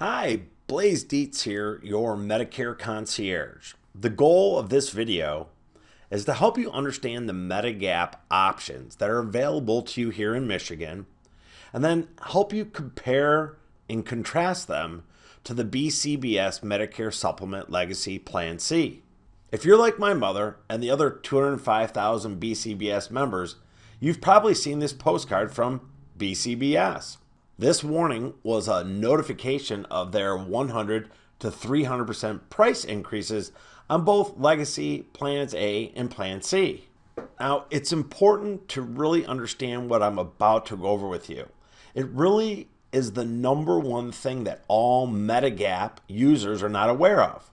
Hi, Blaise Dietz here, your Medicare concierge. The goal of this video is to help you understand the Medigap options that are available to you here in Michigan, and then help you compare and contrast them to the BCBS Medicare Supplement Legacy Plan C. If you're like my mother and the other 205,000 BCBS members, you've probably seen this postcard from BCBS. This warning was a notification of their 100 to 300% price increases on both Legacy Plans A and Plan C. Now, it's important to really understand what I'm about to go over with you. It really is the number one thing that all Medigap users are not aware of.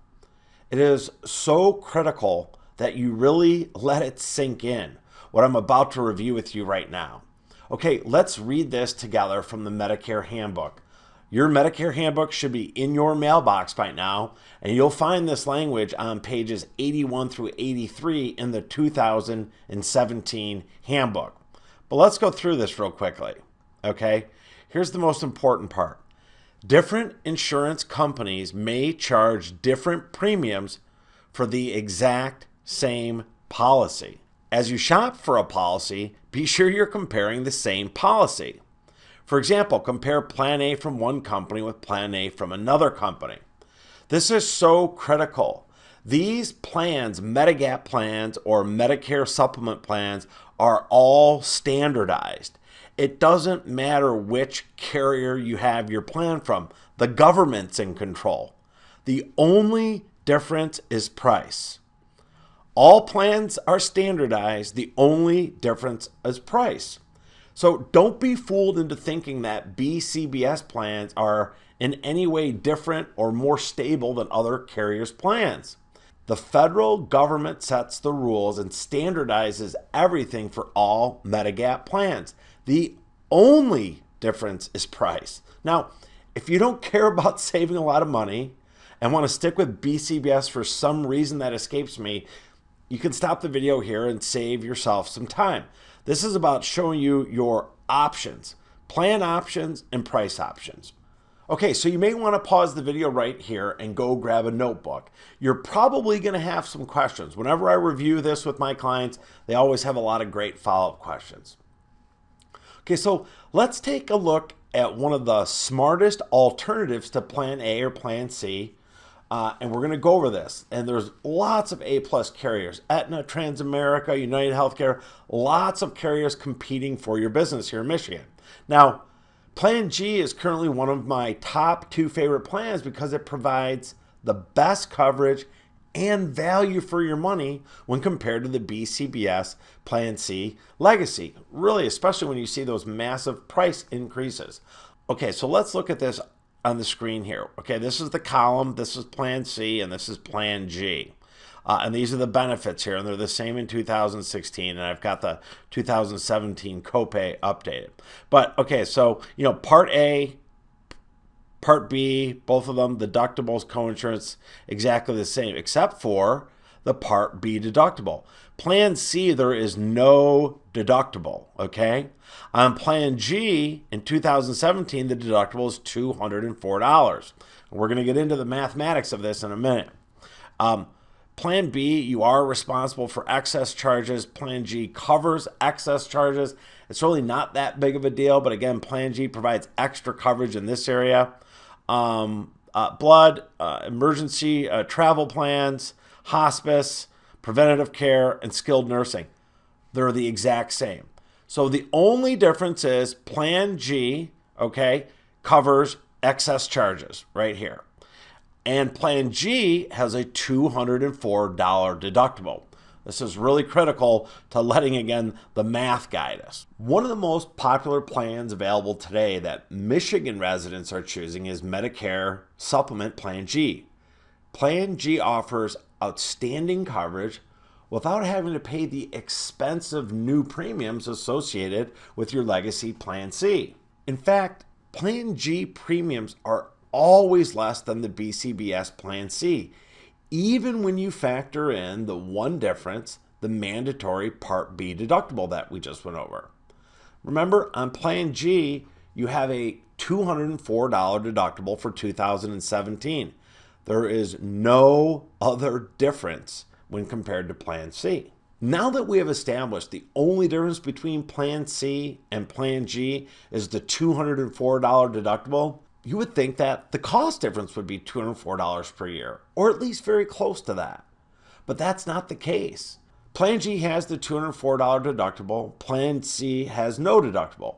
It is so critical that you really let it sink in, what I'm about to review with you right now. Okay, let's read this together from the Medicare Handbook. Your Medicare Handbook should be in your mailbox by now, and you'll find this language on pages 81 through 83 in the 2017 Handbook. But let's go through this real quickly, okay? Here's the most important part. Different insurance companies may charge different premiums for the exact same policy. As you shop for a policy, be sure you're comparing the same policy. For example, compare Plan A from one company with Plan A from another company. This is so critical. These plans, Medigap plans or Medicare Supplement plans, are all standardized. It doesn't matter which carrier you have your plan from. The government's in control. The only difference is price. All plans are standardized. The only difference is price. So don't be fooled into thinking that BCBS plans are in any way different or more stable than other carriers' plans. The federal government sets the rules and standardizes everything for all Medigap plans. The only difference is price. Now, if you don't care about saving a lot of money and want to stick with BCBS for some reason that escapes me, you can stop the video here and save yourself some time. This is about showing you your options, plan options and price options. Okay, so you may want to pause the video right here and go grab a notebook. You're probably going to have some questions. Whenever I review this with my clients, they always have a lot of great follow-up questions. Okay, so let's take a look at one of the smartest alternatives to Plan A or Plan C. And we're going to go over this. And there's lots of A-plus carriers. Aetna, Transamerica, United Healthcare, lots of carriers competing for your business here in Michigan. Now, Plan G is currently one of my top two favorite plans because it provides the best coverage and value for your money when compared to the BCBS Plan C Legacy. Really, especially when you see those massive price increases. Okay, so let's look at this on the screen here. Okay, this is the column, this is Plan C, and this is Plan G. And these are the benefits here, and they're the same in 2016, and I've got the 2017 copay updated. But, okay, so, Part A, Part B, both of them, deductibles, coinsurance, exactly the same, except for the Part B deductible. Plan C, there is no deductible, okay? On Plan G, in 2017, the deductible is $204. We're going to get into the mathematics of this in a minute. Plan B, you are responsible for excess charges. Plan G covers excess charges. It's really not that big of a deal, but again, Plan G provides extra coverage in this area. Blood, emergency travel plans, hospice, preventative care, and skilled nursing. They're the exact same. So the only difference is Plan G, okay, covers excess charges right here. And Plan G has a $204 deductible. This is really critical to letting, again, the math guide us. One of the most popular plans available today that Michigan residents are choosing is Medicare Supplement Plan G. Plan G offers outstanding coverage without having to pay the expensive new premiums associated with your Legacy Plan C. In fact, Plan G premiums are always less than the BCBS Plan C, even when you factor in the one difference, the mandatory Part B deductible that we just went over. Remember, on Plan G, you have a $204 deductible for 2017. There is no other difference when compared to Plan C. Now that we have established the only difference between Plan C and Plan G is the $204 deductible, you would think that the cost difference would be $204 per year, or at least very close to that. But that's not the case. Plan G has the $204 deductible. Plan C has no deductible.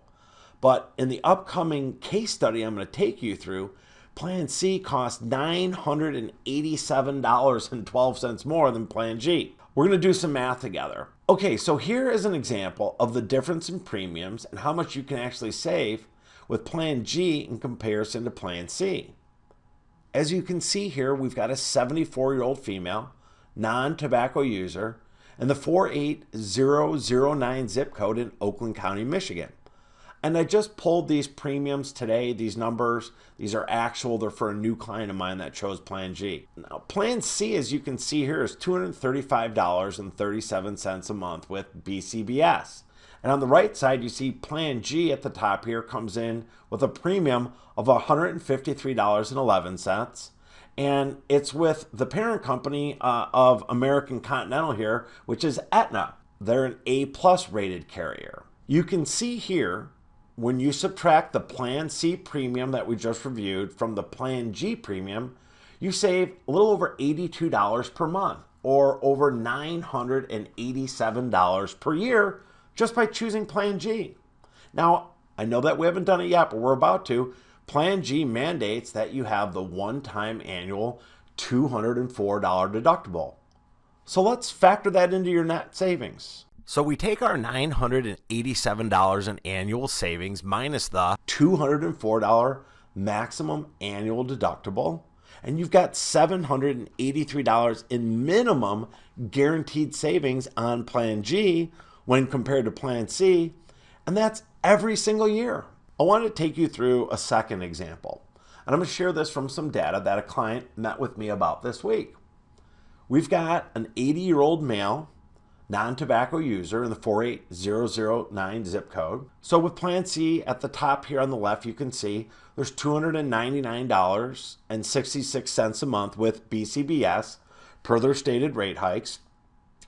But in the upcoming case study I'm going to take you through, Plan C costs $987.12 more than Plan G. We're going to do some math together. Okay, so here is an example of the difference in premiums and how much you can actually save with Plan G in comparison to Plan C. As you can see here, we've got a 74-year-old female, non-tobacco user, and the 48009 zip code in Oakland County, Michigan. And I just pulled these premiums today, these numbers. These are actual. They're for a new client of mine that chose Plan G. Now, Plan C, as you can see here, is $235.37 a month with BCBS. And on the right side, you see Plan G at the top here comes in with a premium of $153.11. And it's with the parent company of American Continental here, which is Aetna. They're an A+ rated carrier. You can see here, when you subtract the Plan C premium that we just reviewed from the Plan G premium, you save a little over $82 per month, or over $987 per year just by choosing Plan G. Now, I know that we haven't done it yet, but we're about to. Plan G mandates that you have the one-time annual $204 deductible. So let's factor that into your net savings. So we take our $987 in annual savings minus the $204 maximum annual deductible, and you've got $783 in minimum guaranteed savings on Plan G when compared to Plan C, and that's every single year. I want to take you through a second example, and I'm going to share this from some data that a client met with me about this week. We've got an 80-year-old male, non-tobacco user in the 48009 zip code. So with Plan C at the top here on the left, you can see there's $299.66 a month with BCBS per their stated rate hikes.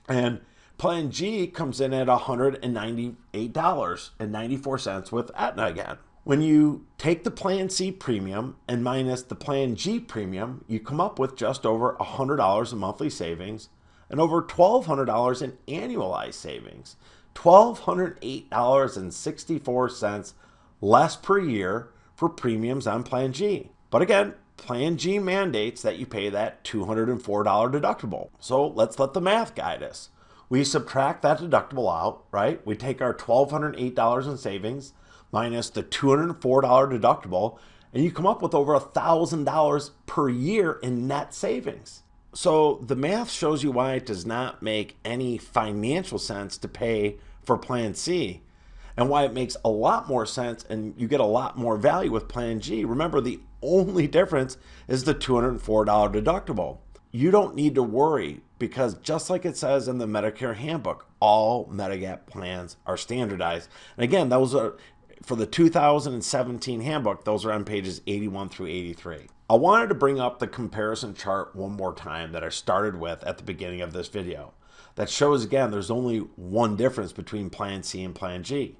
And Plan G comes in at $198.94 with Aetna again. When you take the Plan C premium and minus the Plan G premium, you come up with just over $100 in monthly savings and over $1,200 in annualized savings, $1,208.64 less per year for premiums on Plan G. But again, Plan G mandates that you pay that $204 deductible. So let's let the math guide us. We subtract that deductible out, right? We take our $1,208 in savings minus the $204 deductible, and you come up with over $1,000 per year in net savings. So the math shows you why it does not make any financial sense to pay for Plan C, and why it makes a lot more sense and you get a lot more value with Plan G. Remember, the only difference is the $204 deductible. You don't need to worry, because just like it says in the Medicare handbook, all Medigap plans are standardized. And again, those are for the 2017 handbook, those are on pages 81 through 83. I wanted to bring up the comparison chart one more time that I started with at the beginning of this video. That shows, again, there's only one difference between Plan C and Plan G.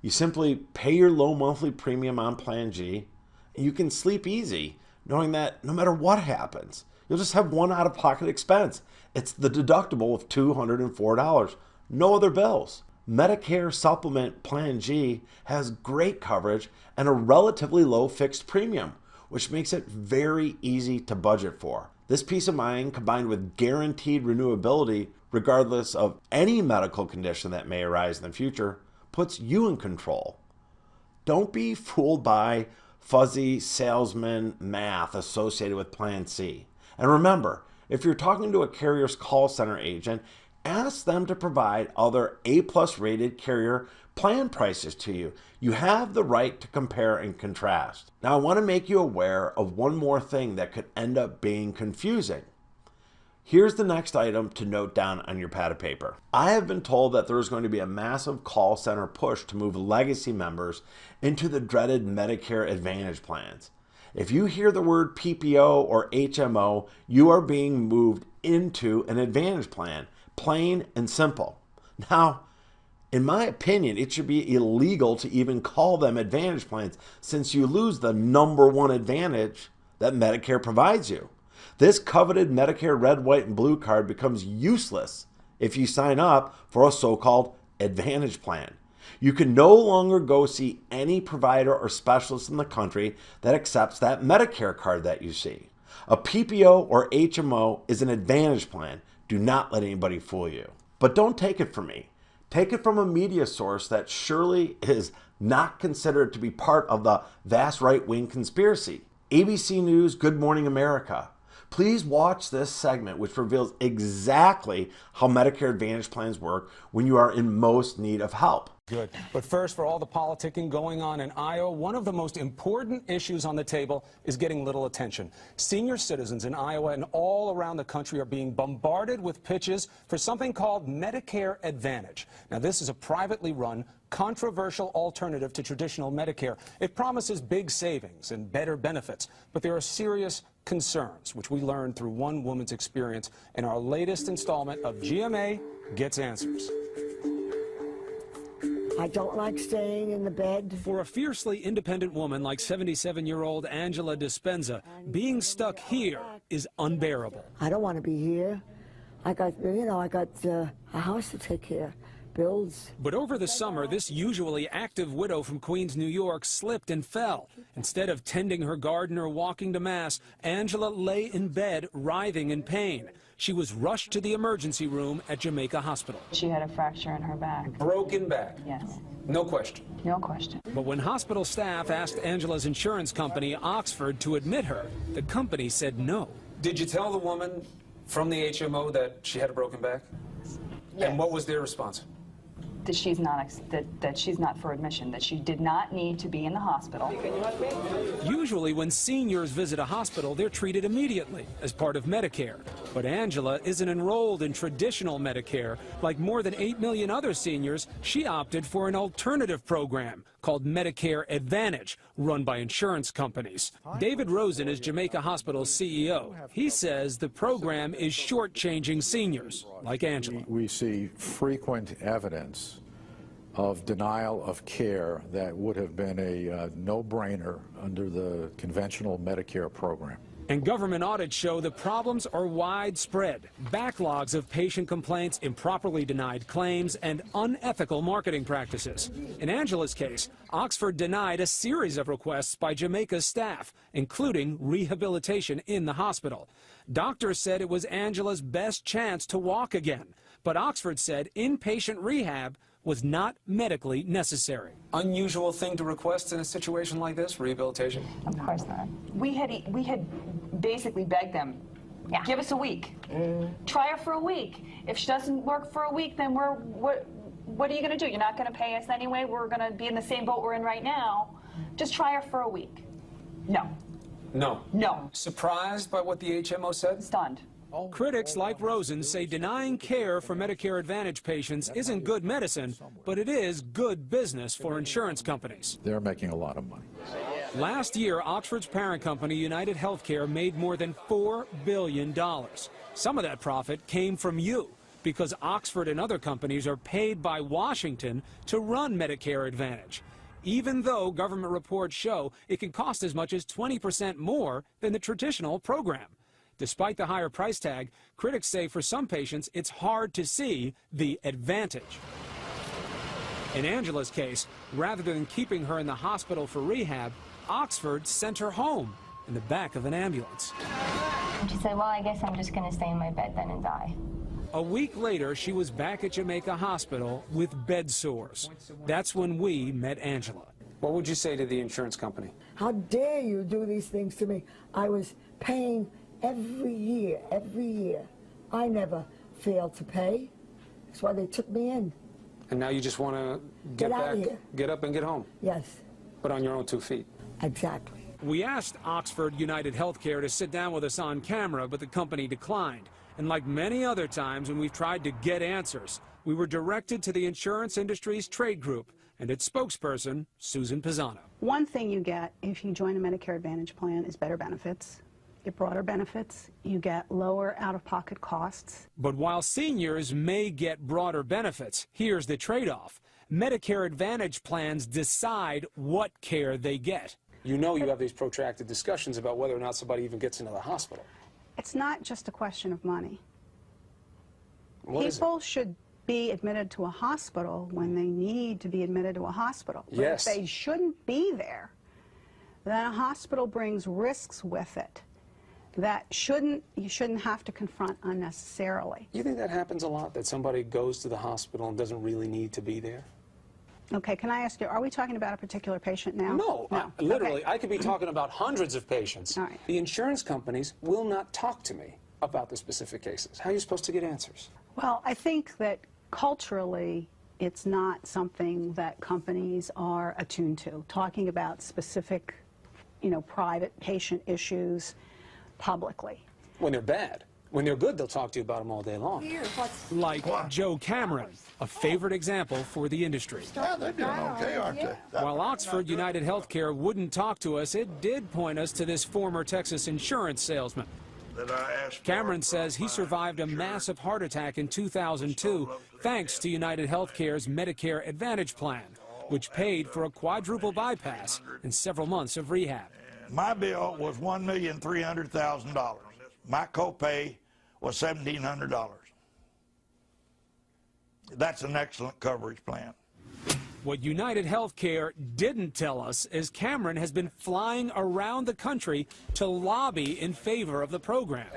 You simply pay your low monthly premium on Plan G, and you can sleep easy knowing that no matter what happens, you'll just have one out-of-pocket expense. It's the deductible of $204, no other bills. Medicare Supplement Plan G has great coverage and a relatively low fixed premium, which makes it very easy to budget for. This peace of mind, combined with guaranteed renewability regardless of any medical condition that may arise in the future, puts you in control. Don't be fooled by fuzzy salesman math associated with Plan C. And remember, if you're talking to a carrier's call center agent, ask them to provide other A+ rated carrier plan prices to you. You have the right to compare and contrast. Now, I want to make you aware of one more thing that could end up being confusing. Here's the next item to note down on your pad of paper. I have been told that there is going to be a massive call center push to move legacy members into the dreaded Medicare Advantage plans. If you hear the word PPO or HMO, you are being moved into an Advantage plan, plain and simple. Now, in my opinion, it should be illegal to even call them Advantage plans since you lose the number one advantage that Medicare provides you. This coveted Medicare red, white, and blue card becomes useless if you sign up for a so-called Advantage plan. You can no longer go see any provider or specialist in the country that accepts that Medicare card that you see. A PPO or HMO is an Advantage plan. Do not let anybody fool you. But don't take it from me. Take it from a media source that surely is not considered to be part of the vast right-wing conspiracy. ABC News, Good Morning America. Please watch this segment, which reveals exactly how Medicare Advantage plans work when you are in most need of help. Good. But first, for all the politicking going on in Iowa, one of the most important issues on the table is getting little attention. Senior citizens in Iowa and all around the country are being bombarded with pitches for something called Medicare Advantage. Now, this is a privately run, controversial alternative to traditional Medicare. It promises big savings and better benefits, but there are serious concerns, which we learned through one woman's experience in our latest installment of GMA Gets Answers. I don't like staying in the bed. For a fiercely independent woman like 77-year-old Angela Dispenza, being stuck here is unbearable. I don't want to be here. I got a house to take care of, bills. But over the summer, this usually active widow from Queens, New York, slipped and fell. Instead of tending her garden or walking to Mass, Angela lay in bed, writhing in pain. She was rushed to the emergency room at Jamaica Hospital. She had a fracture in her back. Broken back? Yes. No question. No question. But when hospital staff asked Angela's insurance company, Oxford, to admit her, the company said no. Did you tell the woman from the HMO that she had a broken back? Yes. And what was their response? That she's not for admission, that she did not need to be in the hospital. Usually when seniors visit a hospital, they're treated immediately as part of Medicare. But Angela isn't enrolled in traditional Medicare. Like more than 8 million other seniors, she opted for an alternative program called Medicare Advantage, run by insurance companies. David Rosen is Jamaica Hospital's CEO. He says the program is shortchanging seniors like Angela. We see frequent evidence of denial of care that would have been a no-brainer under the conventional Medicare program. And government audits show the problems are widespread. Backlogs of patient complaints, improperly denied claims, and unethical marketing practices. In Angela's case, Oxford denied a series of requests by Jamaica's staff, including rehabilitation in the hospital. Doctors said it was Angela's best chance to walk again, but Oxford said inpatient rehab was not medically necessary. Unusual thing to request in a situation like this, rehabilitation? Of course not. We had basically begged them, give us a week. Try her for a week. If she doesn't work for a week, then what are you going to do? You're not going to pay us anyway. We're going to be in the same boat we're in right now. Just try her for a week. No. No. No. Surprised by what the HMO said? Stunned. Critics like Rosen say denying care for Medicare Advantage patients isn't good medicine, but it is good business for insurance companies. They're making a lot of money. Last year, Oxford's parent company, United Healthcare, made more than $4 billion. Some of that profit came from you, because Oxford and other companies are paid by Washington to run Medicare Advantage, even though government reports show it can cost as much as 20% more than the traditional program. Despite the higher price tag, critics say for some patients it's hard to see the advantage. In Angela's case, rather than keeping her in the hospital for rehab, Oxford sent her home in the back of an ambulance. She said, well, I guess I'm just going to stay in my bed then and die. A week later, she was back at Jamaica Hospital with bed sores. That's when we met Angela. What would you say to the insurance company? How dare you do these things to me? I was paying every year. I never failed to pay. That's why they took me in. And now you just want to get out back, of here. get up and get home? Yes, But on your own 2 feet? exactly. We asked Oxford United Healthcare to sit down with us on camera, but the company declined. And like many other times when we've tried to get answers, we were directed to the insurance industry's trade group and its spokesperson, Susan Pisano. One thing you get if you join a Medicare Advantage plan is better benefits. You get broader benefits. You get lower out-of-pocket costs. But while seniors may get broader benefits, here's the trade-off. Medicare Advantage plans decide what care they get. You know you have these protracted discussions about whether or not somebody even gets into the hospital. It's not just a question of money. What is it? People should be admitted to a hospital when they need to be admitted to a hospital. But Yes. if they shouldn't be there, then a hospital brings risks with it that you shouldn't have to confront unnecessarily. You think that happens a lot, that somebody goes to the hospital and doesn't really need to be there? Okay, can I ask you, are we talking about a particular patient now? No, literally, Okay. I could be talking about hundreds of patients. All right. The insurance companies will not talk to me about the specific cases. How are you supposed to get answers? Well, I think that culturally, it's not something that companies are attuned to, talking about specific, private patient issues publicly. When they're bad. When they're good, they'll talk to you about them all day long. Like Joe Cameron, a favorite example for the industry. Yeah, they're doing okay, aren't they? While Oxford United Healthcare wouldn't talk to us, it did point us to this former Texas insurance salesman. Cameron says he survived a massive heart attack in 2002 thanks to United Healthcare's Medicare Advantage plan, which paid for a quadruple bypass and several months of rehab. My bill was $1,300,000. My copay was $1,700. That's an excellent coverage plan. What United Healthcare didn't tell us is Cameron has been flying around the country to lobby in favor of the program.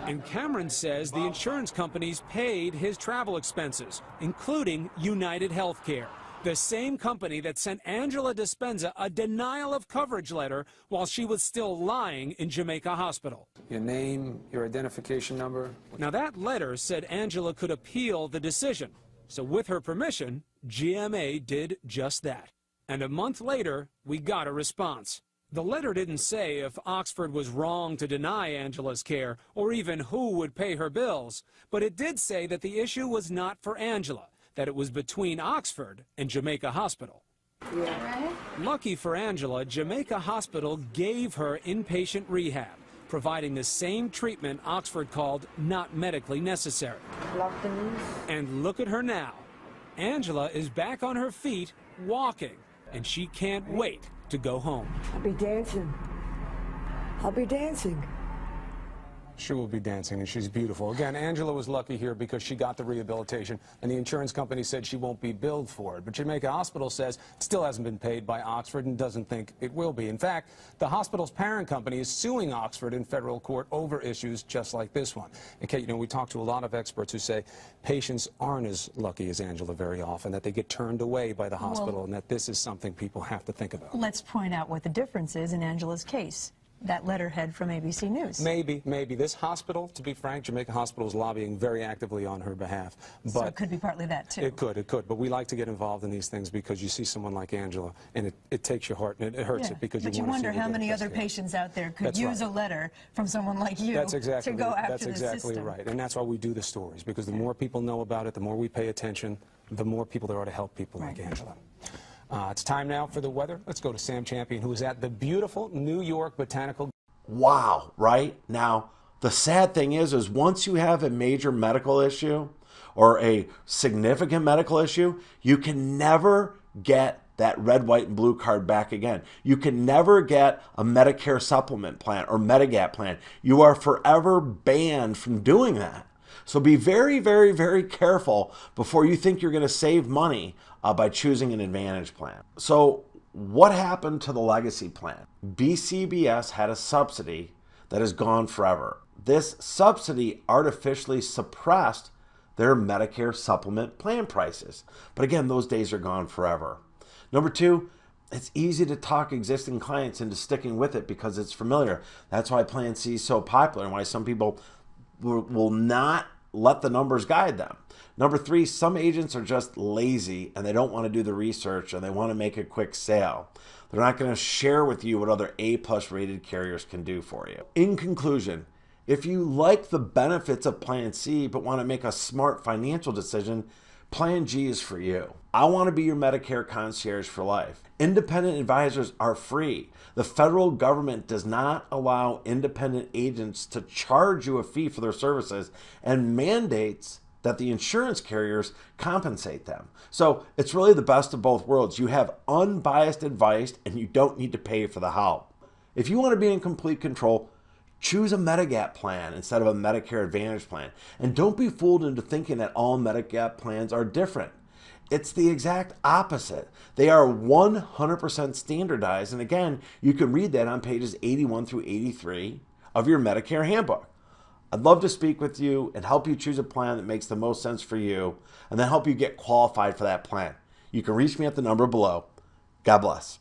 And Cameron says the insurance companies paid his travel expenses, including United Healthcare, the same company that sent Angela Dispenza a denial of coverage letter while she was still lying in Jamaica Hospital. Your name, your identification number. Now, that letter said Angela could appeal the decision. So with her permission, GMA did just that. And a month later, we got a response. The letter didn't say if Oxford was wrong to deny Angela's care or even who would pay her bills, but it did say that the issue was not for Angela, that it was between Oxford and Jamaica Hospital. Yeah. Lucky for Angela, Jamaica Hospital gave her inpatient rehab, providing the same treatment Oxford called not medically necessary. Lock the news. And look at her now. Angela is back on her feet, walking, and she can't wait to go home. I'll be dancing. I'll be dancing. She will be dancing, and she's beautiful. Again, Angela was lucky here because she got the rehabilitation, and the insurance company said she won't be billed for it. But Jamaica Hospital says it still hasn't been paid by Oxford and doesn't think it will be. In fact, the hospital's parent company is suing Oxford in federal court over issues just like this one. And Kate, we talk to a lot of experts who say patients aren't as lucky as Angela very often, that they get turned away by the hospital, and that this is something people have to think about. Let's point out what the difference is in Angela's case. That letterhead from ABC News. Maybe. This hospital, to be frank, Jamaica Hospital is lobbying very actively on her behalf. But So it could be partly that, too. It could. But we like to get involved in these things because you see someone like Angela, and it takes your heart, and it hurts it because but you you want to wonder see her how get many best other care. patients out there could That's use right. a letter from someone like you That's exactly, to go after that's the exactly system. right. And that's why we do the stories, because the more people know about it, the more we pay attention, the more people there are to help people like Angela. It's time now for the weather. Let's go to Sam Champion, who is at the beautiful New York Botanical. Wow, right? Now, the sad thing is once you have a major medical issue or a significant medical issue, you can never get that red, white, and blue card back again. You can never get a Medicare Supplement Plan or Medigap plan. You are forever banned from doing that. So be very, very, very careful before you think you're going to save money by choosing an Advantage plan. So what happened to the Legacy plan? BCBS had a subsidy that has gone forever. This subsidy artificially suppressed their Medicare Supplement Plan prices. But again, those days are gone forever. Number two, it's easy to talk existing clients into sticking with it because it's familiar. That's why Plan C is so popular and why some people will not let the numbers guide them. Number 3, some agents are just lazy and they don't want to do the research and they want to make a quick sale. They're not going to share with you what other A+ rated carriers can do for you. In conclusion, if you like the benefits of Plan C but want to make a smart financial decision, Plan G is for you. I want to be your Medicare concierge for life. Independent advisors are free. The federal government does not allow independent agents to charge you a fee for their services and mandates that the insurance carriers compensate them. So it's really the best of both worlds. You have unbiased advice and you don't need to pay for the help. If you want to be in complete control, choose a Medigap plan instead of a Medicare Advantage plan. And don't be fooled into thinking that all Medigap plans are different. It's the exact opposite. They are 100% standardized. And again, you can read that on pages 81 through 83 of your Medicare handbook. I'd love to speak with you and help you choose a plan that makes the most sense for you and then help you get qualified for that plan. You can reach me at the number below. God bless.